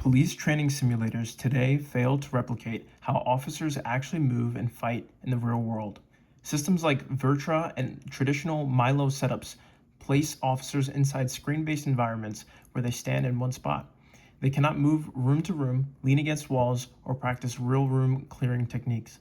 Police training simulators today fail to replicate how officers actually move and fight in the real world. Systems like Virtra and traditional Milo setups place officers inside screen-based environments where they stand in one spot. They cannot move room to room, lean against walls, or practice real room clearing techniques.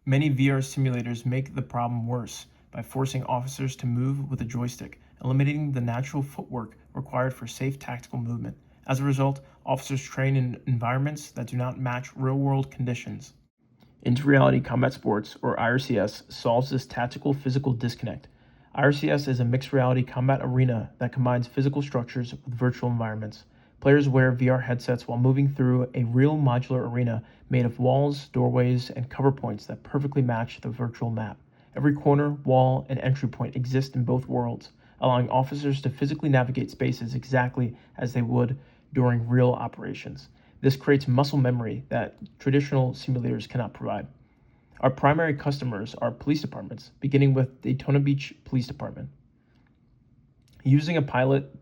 Many VR simulators make the problem worse by forcing officers to move with a joystick, eliminating the natural footwork required for safe tactical movement. As a result, officers train in environments that do not match real-world conditions. Inter-Reality Combat Sports, or IRCS, solves this tactical physical disconnect. IRCS is a mixed reality combat arena that combines physical structures with virtual environments. Players wear VR headsets while moving through a real modular arena made of walls, doorways, and cover points that perfectly match the virtual map. Every corner, wall, and entry point exist in both worlds, allowing officers to physically navigate spaces exactly as they would during real operations. This creates muscle memory that traditional simulators cannot provide. Our primary customers are police departments, beginning with Daytona Beach Police Department. Using a pilot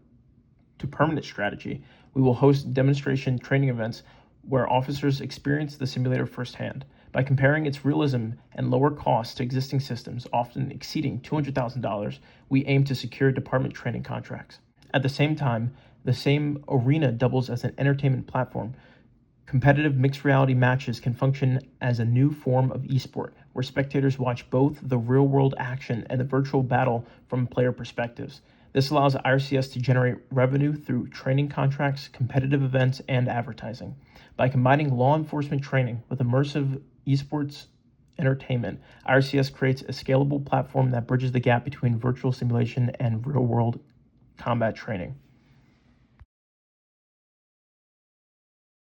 to permanent strategy, we will host demonstration training events where officers experience the simulator firsthand. By comparing its realism and lower cost to existing systems, often exceeding $200,000, we aim to secure department training contracts. At the same time, the same arena doubles as an entertainment platform. Competitive mixed reality matches can function as a new form of esport, where spectators watch both the real-world action and the virtual battle from player perspectives. This allows IRCS to generate revenue through training contracts, competitive events, and advertising. By combining law enforcement training with immersive esports entertainment, IRCS creates a scalable platform that bridges the gap between virtual simulation and real-world combat training.